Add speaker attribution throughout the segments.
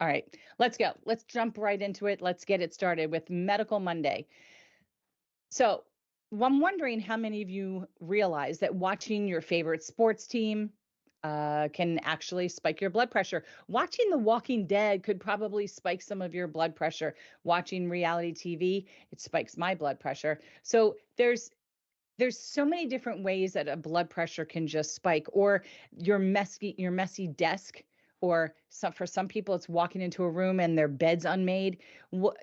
Speaker 1: All right, let's go. Let's jump right into it. Let's get it started with Medical Monday. So, I'm wondering how many of you realize that watching your favorite sports team can actually spike your blood pressure. Watching The Walking Dead could probably spike some of your blood pressure. Watching reality TV, it spikes my blood pressure. So there's so many different ways that a blood pressure can just spike, or your messy desk, or for some people it's walking into a room and their bed's unmade.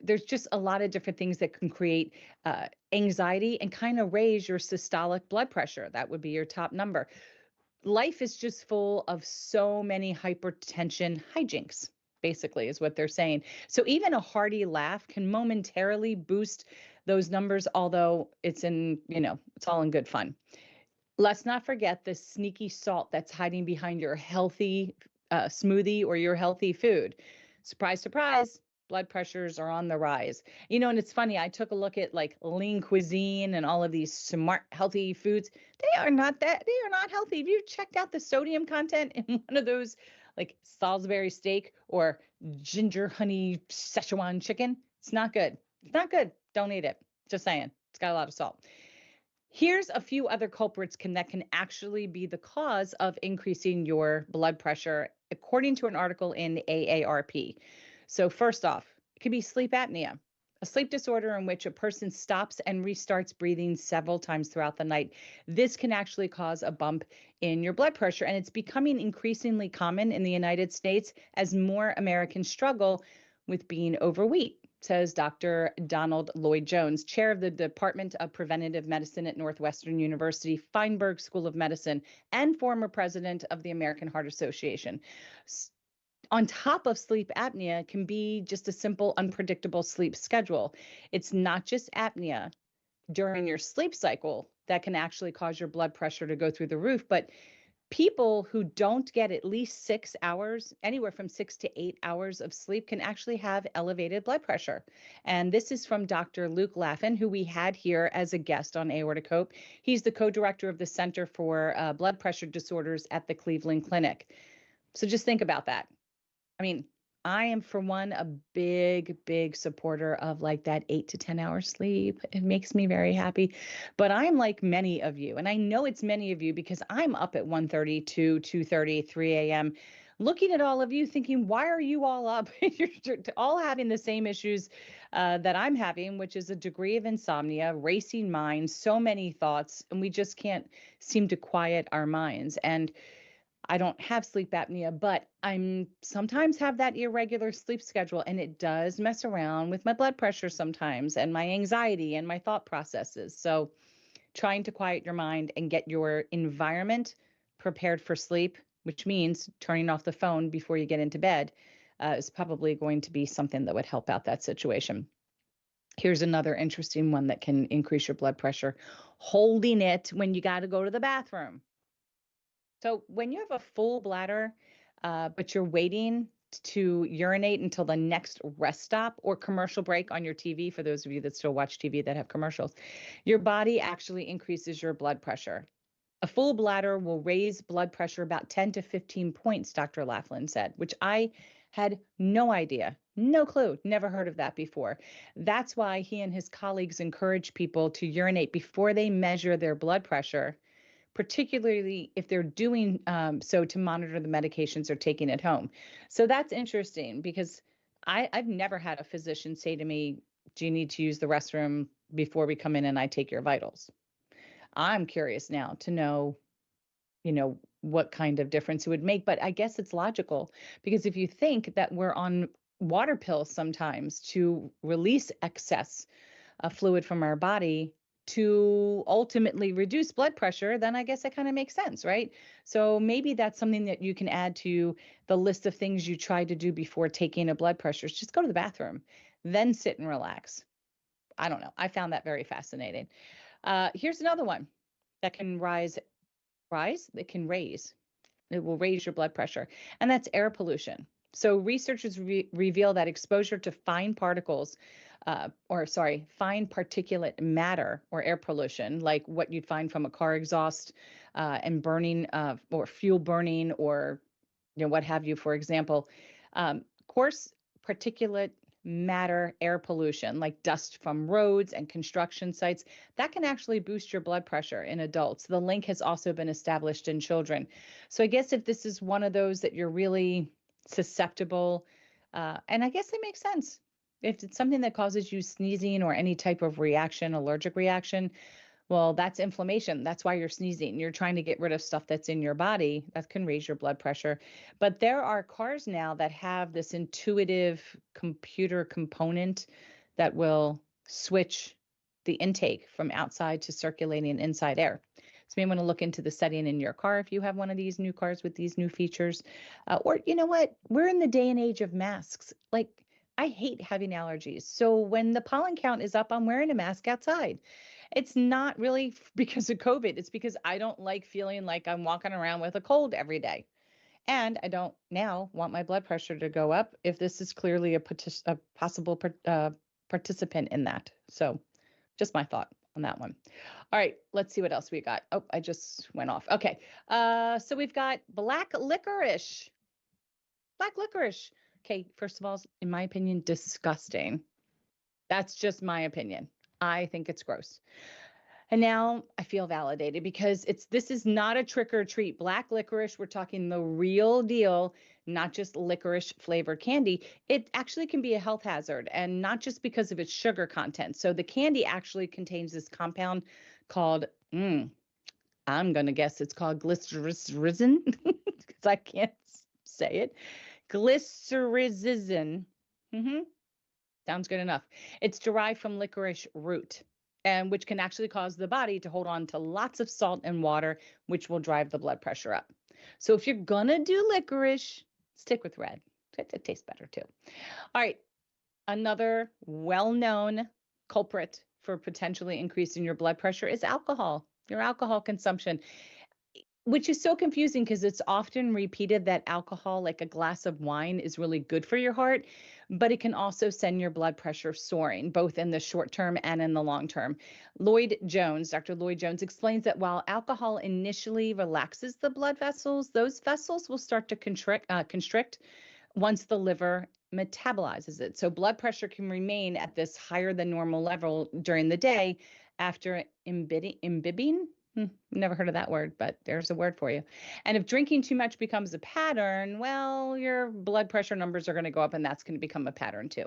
Speaker 1: There's just a lot of different things that can create anxiety and kind of raise your systolic blood pressure. That would be your top number. Life is just full of so many hypertension hijinks, basically, is what they're saying. So even a hearty laugh can momentarily boost those numbers, although it's all in good fun. Let's not forget the sneaky salt that's hiding behind your healthy smoothie or your healthy food. Surprise, surprise, blood pressures are on the rise. And it's funny, I took a look at like lean cuisine and all of these smart, healthy foods. They are not healthy. Have you checked out the sodium content in one of those, like Salisbury steak or ginger honey Szechuan chicken? It's not good. It's not good. Don't eat it. Just saying. It's got a lot of salt. Here's a few other culprits that can actually be the cause of increasing your blood pressure, according to an article in AARP. So first off, it could be sleep apnea, a sleep disorder in which a person stops and restarts breathing several times throughout the night. This can actually cause a bump in your blood pressure, and it's becoming increasingly common in the United States as more Americans struggle with being overweight, says Dr. Donald Lloyd Jones, chair of the Department of Preventive Medicine at Northwestern University Feinberg School of Medicine and former president of the American Heart Association. On top of sleep apnea can be just a simple, unpredictable sleep schedule. It's not just apnea during your sleep cycle that can actually cause your blood pressure to go through the roof, but people who don't get at least 6 hours, anywhere from 6 to 8 hours of sleep, can actually have elevated blood pressure. And this is from Dr. Luke Laffin, who we had here as a guest on Aortic Hope. He's the co-director of the Center for Blood Pressure Disorders at the Cleveland Clinic. So just think about that. I mean, I am, for one, a big, big supporter of like that 8 to 10 hour sleep. It makes me very happy. But I'm like many of you, and I know it's many of you because I'm up at 1:30 to 2:30, 3 a.m. looking at all of you thinking, why are you all up? You're all having the same issues that I'm having, which is a degree of insomnia, racing minds, so many thoughts, and we just can't seem to quiet our minds. And I don't have sleep apnea, but I'm sometimes have that irregular sleep schedule, and it does mess around with my blood pressure sometimes and my anxiety and my thought processes. So trying to quiet your mind and get your environment prepared for sleep, which means turning off the phone before you get into bed, is probably going to be something that would help out that situation. Here's another interesting one that can increase your blood pressure: holding it when you got to go to the bathroom. So when you have a full bladder, but you're waiting to urinate until the next rest stop or commercial break on your TV, for those of you that still watch TV that have commercials, your body actually increases your blood pressure. A full bladder will raise blood pressure about 10 to 15 points, Dr. Laughlin said, which I had no idea, no clue, never heard of that before. That's why he and his colleagues encourage people to urinate before they measure their blood pressure, particularly if they're doing so to monitor the medications they're taking at home. So that's interesting because I've never had a physician say to me, do you need to use the restroom before we come in and I take your vitals? I'm curious now to know, what kind of difference it would make. But I guess it's logical because if you think that we're on water pills sometimes to release excess fluid from our body to ultimately reduce blood pressure, then I guess that kind of makes sense, right? So maybe that's something that you can add to the list of things you try to do before taking a blood pressure. Just go to the bathroom, then sit and relax. I don't know. I found that very fascinating. Here's another one that can it can raise. It will raise your blood pressure, and that's air pollution. So researchers reveal that exposure to fine fine particulate matter or air pollution, like what you'd find from a car exhaust and burning or fuel burning or what have you, for example, Coarse particulate matter air pollution, like dust from roads and construction sites, that can actually boost your blood pressure in adults. The link has also been established in children. So I guess if this is one of those that you're really susceptible, and I guess it makes sense. If it's something that causes you sneezing or any type of reaction, allergic reaction, well, that's inflammation. That's why you're sneezing. You're trying to get rid of stuff that's in your body that can raise your blood pressure. But there are cars now that have this intuitive computer component that will switch the intake from outside to circulating inside air. So you may want to look into the setting in your car if you have one of these new cars with these new features. Or you know what? We're in the day and age of masks. Like, I hate having allergies. So when the pollen count is up, I'm wearing a mask outside. It's not really because of COVID. It's because I don't like feeling like I'm walking around with a cold every day. And I don't now want my blood pressure to go up if this is clearly a possible participant in that. So just my thought on that one. All right, let's see what else we got. Oh, I just went off. Okay. So we've got black licorice. Black licorice. Okay, first of all, in my opinion, disgusting. That's just my opinion. I think it's gross. And now I feel validated because this is not a trick or treat. Black licorice, we're talking the real deal, not just licorice flavored candy. It actually can be a health hazard, and not just because of its sugar content. So the candy actually contains this compound called, I'm going to guess it's called glycyrrhizin because I can't say it. Glycyrrhizin. Sounds good enough. It's derived from licorice root, and which can actually cause the body to hold on to lots of salt and water, which will drive the blood pressure up. So if you're gonna do licorice, stick with red. It tastes better too. All right, another well-known culprit for potentially increasing your blood pressure is alcohol, your alcohol consumption, which is so confusing because it's often repeated that alcohol, like a glass of wine, is really good for your heart, but it can also send your blood pressure soaring, both in the short term and in the long term. Dr. Lloyd Jones explains that while alcohol initially relaxes the blood vessels, those vessels will start to constrict once the liver metabolizes it. So blood pressure can remain at this higher than normal level during the day after imbibing. Never heard of that word, but there's a word for you. And if drinking too much becomes a pattern, well, your blood pressure numbers are going to go up, and that's going to become a pattern too.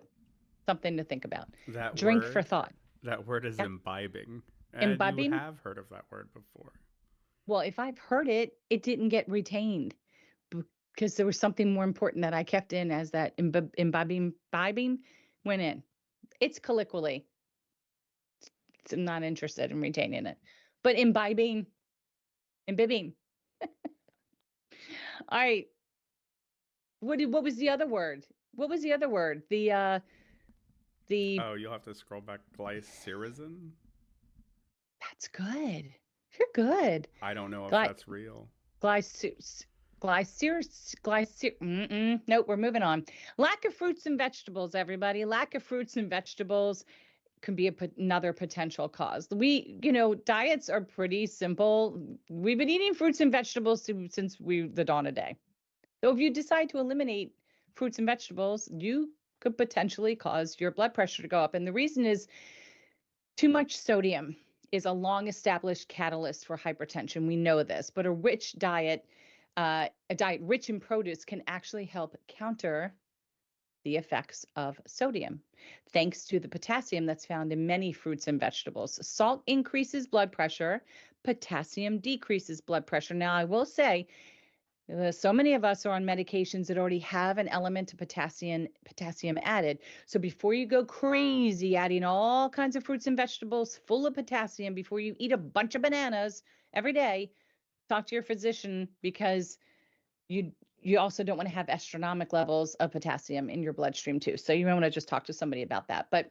Speaker 1: Something to think about.
Speaker 2: That
Speaker 1: Drink for
Speaker 2: word,
Speaker 1: thought.
Speaker 2: that word is
Speaker 1: Yeah.
Speaker 2: imbibing. And you
Speaker 1: Imbibing.
Speaker 2: have heard of that word before.
Speaker 1: Well, if I've heard it, it didn't get retained because there was something more important that I kept in as that imbibing went in. It's colloquially. So I'm not interested in retaining it. But imbibing. All right. What was the other word? What was the other word? The
Speaker 2: Oh, you'll have to scroll back. Glycyrrhizin?
Speaker 1: That's good. You're good.
Speaker 2: I don't know if
Speaker 1: Gly
Speaker 2: that's real.
Speaker 1: glycer Nope, we're moving on. Lack of fruits and vegetables, everybody. Lack of fruits and vegetables can be another potential cause. Diets are pretty simple. We've been eating fruits and vegetables since the dawn of day. So if you decide to eliminate fruits and vegetables, you could potentially cause your blood pressure to go up. And the reason is too much sodium is a long established catalyst for hypertension. We know this, but a diet rich in produce can actually help counter the effects of sodium, thanks to the potassium that's found in many fruits and vegetables. Salt increases blood pressure, potassium decreases blood pressure. Now, I will say, so many of us are on medications that already have an element of potassium added. So before you go crazy adding all kinds of fruits and vegetables full of potassium, before you eat a bunch of bananas every day, talk to your physician because you also don't want to have astronomical levels of potassium in your bloodstream too. So you might want to just talk to somebody about that. But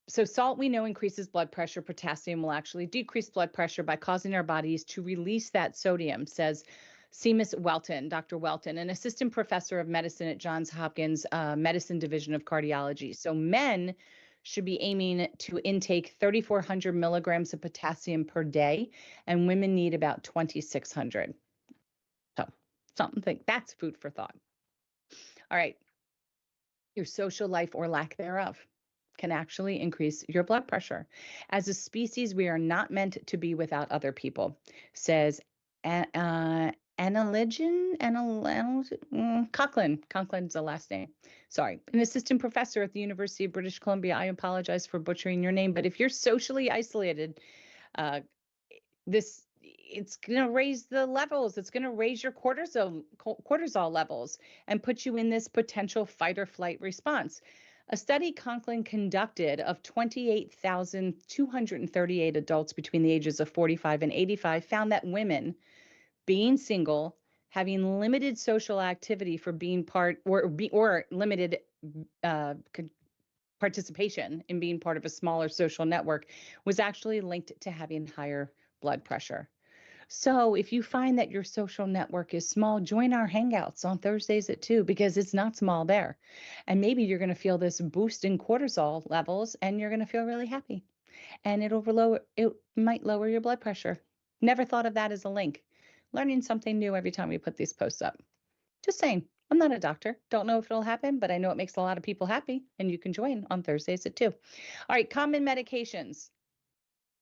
Speaker 1: so salt, we know, increases blood pressure. Potassium will actually decrease blood pressure by causing our bodies to release that sodium, says Dr. Welton, an assistant professor of medicine at Johns Hopkins Medicine Division of Cardiology. So men should be aiming to intake 3,400 milligrams of potassium per day, and women need about 2,600. So that's food for thought. All right. Your social life or lack thereof can actually increase your blood pressure. As a species, we are not meant to be without other people, says Conklin. Conklin's the last name. Sorry. An assistant professor at the University of British Columbia. I apologize for butchering your name, but if you're socially isolated, uh, this it's going to raise the levels. It's going to raise your cortisol levels and put you in this potential fight or flight response. A study Conklin conducted of 28,238 adults between the ages of 45 and 85 found that women being single, having limited social activity for being part or limited uh, participation in being part of a smaller social network was actually linked to having higher blood pressure. So if you find that your social network is small, join our hangouts on Thursdays at 2 because it's not small there. And maybe you're going to feel this boost in cortisol levels and you're going to feel really happy. And it might lower your blood pressure. Never thought of that as a link. Learning something new every time we put these posts up. Just saying. I'm not a doctor. Don't know if it'll happen, but I know it makes a lot of people happy and you can join on Thursdays at 2. All right, common medications.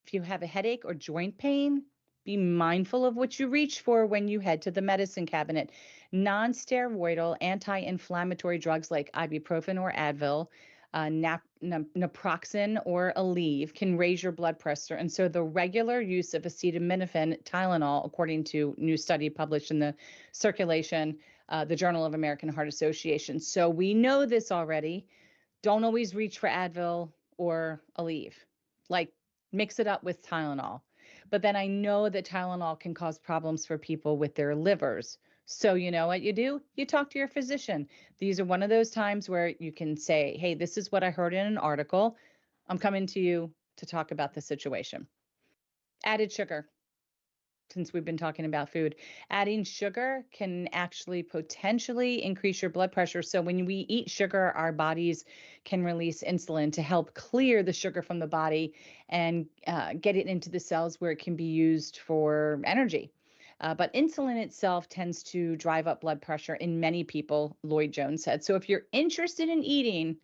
Speaker 1: If you have a headache or joint pain, be mindful of what you reach for when you head to the medicine cabinet. Non-steroidal anti-inflammatory drugs like ibuprofen or Advil, naproxen or Aleve can raise your blood pressure. And so the regular use of acetaminophen, Tylenol, according to new study published in the Circulation, the Journal of American Heart Association. So we know this already. Don't always reach for Advil or Aleve. Like mix it up with Tylenol. But then I know that Tylenol can cause problems for people with their livers. So you know what you do? You talk to your physician. These are one of those times where you can say, hey, this is what I heard in an article. I'm coming to you to talk about the situation. Added sugar, since we've been talking about food, adding sugar can actually potentially increase your blood pressure. So when we eat sugar, our bodies can release insulin to help clear the sugar from the body and get it into the cells where it can be used for energy. But insulin itself tends to drive up blood pressure in many people, Lloyd Jones said. So if you're interested in eating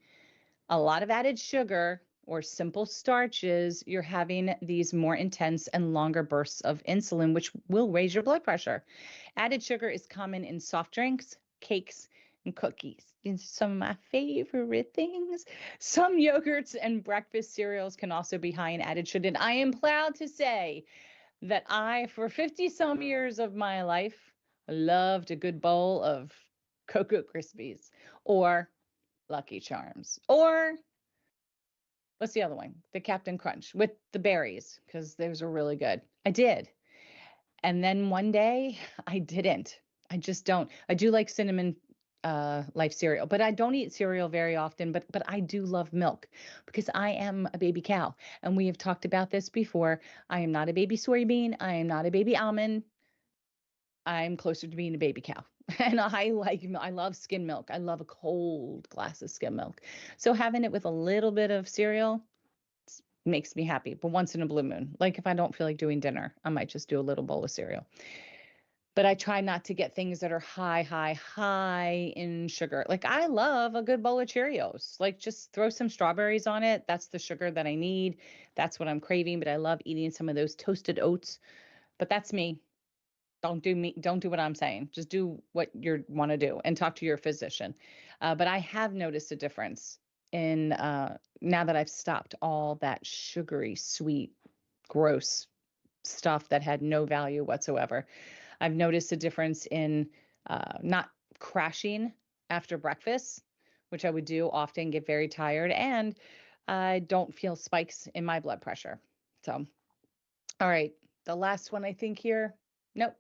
Speaker 1: a lot of added sugar or simple starches, you're having these more intense and longer bursts of insulin, which will raise your blood pressure. Added sugar is common in soft drinks, cakes, and cookies. These are some of my favorite things. Some yogurts and breakfast cereals can also be high in added sugar. And I am proud to say that for 50 some years of my life, loved a good bowl of Cocoa Krispies or Lucky Charms or what's the other one? The Captain Crunch with the berries, because those are really good. I did. And then one day I didn't. I just don't. I do like cinnamon life cereal, but I don't eat cereal very often, but I do love milk because I am a baby cow. And we have talked about this before. I am not a baby soybean. I am not a baby almond. I'm closer to being a baby cow. And I love skim milk. I love a cold glass of skim milk. So having it with a little bit of cereal makes me happy, but once in a blue moon. Like if I don't feel like doing dinner, I might just do a little bowl of cereal. But I try not to get things that are high in sugar. Like I love a good bowl of Cheerios. Like just throw some strawberries on it. That's the sugar that I need. That's what I'm craving. But I love eating some of those toasted oats. But that's me. Don't do what I'm saying. Just do what you want to do and talk to your physician. But I have noticed a difference in now that I've stopped all that sugary, sweet, gross stuff that had no value whatsoever. I've noticed a difference in not crashing after breakfast, which I would do often, get very tired, and I don't feel spikes in my blood pressure. So, all right, the last one I think here. Nope.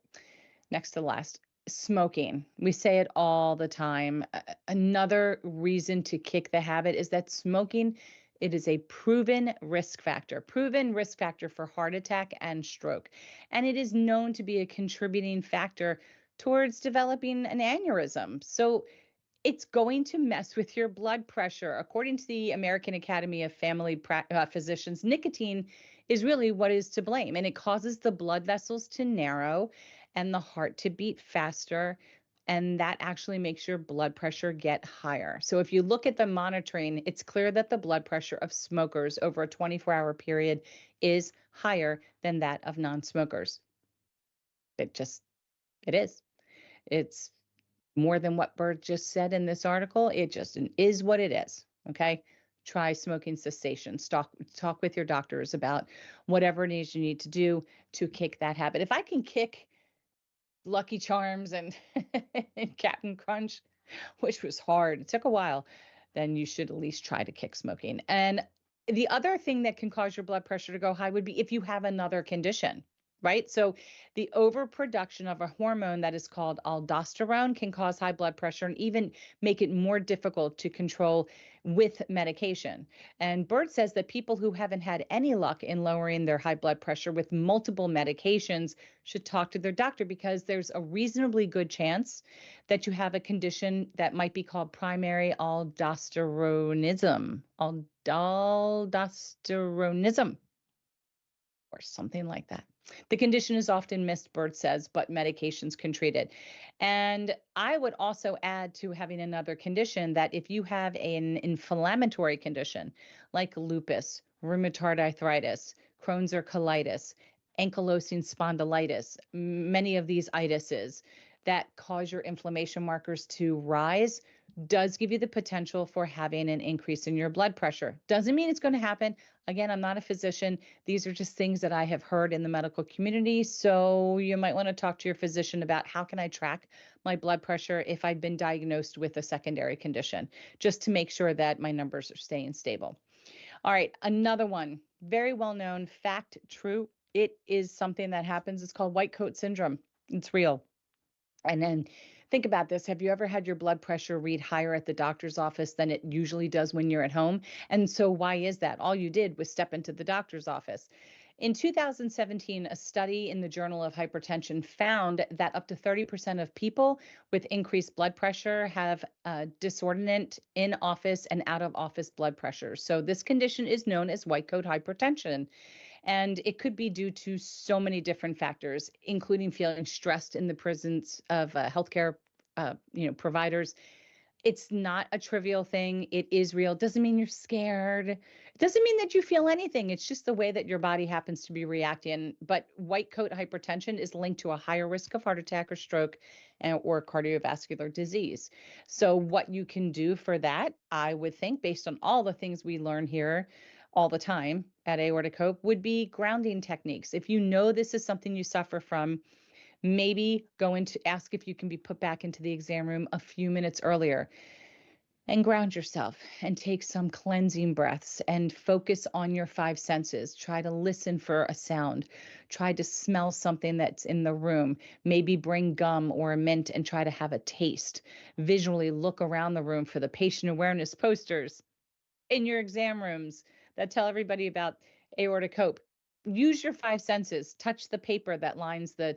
Speaker 1: Next to last, smoking. We say it all the time. Another reason to kick the habit is that smoking, it is a proven risk factor for heart attack and stroke. And it is known to be a contributing factor towards developing an aneurysm. So it's going to mess with your blood pressure. According to the American Academy of Family Physicians, nicotine is really what is to blame, and it causes the blood vessels to narrow and the heart to beat faster. and that actually makes your blood pressure get higher. So if you look at the monitoring, it's clear that the blood pressure of smokers over a 24-hour period is higher than that of non-smokers. It is. It's more than what Bert just said in this article. It just is what it is. Okay. Try smoking cessation. Talk with your doctors about whatever it is you need to do to kick that habit. If I can kick Lucky Charms and, and Captain Crunch, which was hard, it took a while, then you should at least try to kick smoking. And the other thing that can cause your blood pressure to go high would be if you have another condition, right? So the overproduction of a hormone that is called aldosterone can cause high blood pressure and even make it more difficult to control with medication. And Bert says that people who haven't had any luck in lowering their high blood pressure with multiple medications should talk to their doctor, because there's a reasonably good chance that you have a condition that might be called primary aldosteronism, aldosteronism, or something like that. The condition is often missed, Bert says, but medications can treat it. And I would also add to having another condition that if you have an inflammatory condition like lupus, rheumatoid arthritis, Crohn's or colitis, ankylosing spondylitis, many of these itises that cause your inflammation markers to rise, does give you the potential for having an increase in your blood pressure. Doesn't mean it's going to happen. Again, I'm not a physician. These are just things that I have heard in the medical community. So you might want to talk to your physician about how can I track my blood pressure if I've been diagnosed with a secondary condition, just to make sure that my numbers are staying stable. All right, another one, very well known, fact, true. It is something that happens. It's called white coat syndrome. It's real. And then think about this. Have you ever had your blood pressure read higher at the doctor's office than it usually does when you're at home? And so why is that? All you did was step into the doctor's office. In 2017, a study in the Journal of Hypertension found that up to 30% of people with increased blood pressure have disordinate in office and out of office blood pressure. So this condition is known as white coat hypertension. And it could be due to so many different factors, including feeling stressed in the presence of healthcare providers. It's not a trivial thing. It is real. Doesn't mean you're scared. It doesn't mean that you feel anything. It's just the way that your body happens to be reacting. But white coat hypertension is linked to a higher risk of heart attack or stroke or cardiovascular disease. So what you can do for that, I would think, based on all the things we learn here all the time at Aortic Hope, would be grounding techniques. If you know this is something you suffer from, maybe go into ask if you can be put back into the exam room a few minutes earlier and ground yourself and take some cleansing breaths and focus on your five senses. Try to listen for a sound. Try to smell something that's in the room. Maybe bring gum or a mint and try to have a taste. Visually look around the room for the patient awareness posters in your exam rooms that tell everybody about Aortic Hope. Use your five senses. Touch the paper that lines the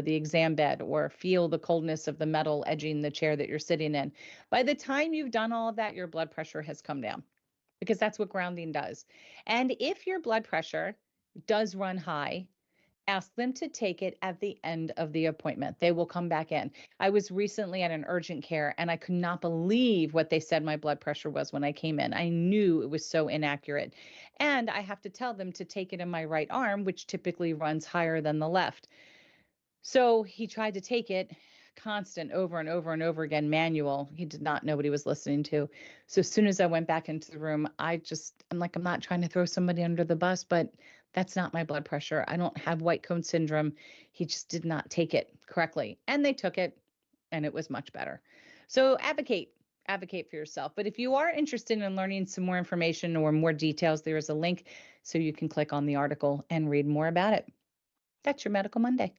Speaker 1: exam bed, or feel the coldness of the metal edging the chair that you're sitting in. By the time you've done all of that, your blood pressure has come down, because that's what grounding does. And if your blood pressure does run high, ask them to take it at the end of the appointment. They will come back in. I was recently at an urgent care and I could not believe what they said my blood pressure was when I came in. I knew it was so inaccurate. And I have to tell them to take it in my right arm, which typically runs higher than the left. So he tried to take it constant over and over and over again, manual. He did not know what he was listening to. So as soon as I went back into the room, I'm like, I'm not trying to throw somebody under the bus, but that's not my blood pressure. I don't have white coat syndrome. He just did not take it correctly. And they took it and it was much better. So advocate for yourself. But if you are interested in learning some more information or more details, there is a link so you can click on the article and read more about it. That's your Medical Monday.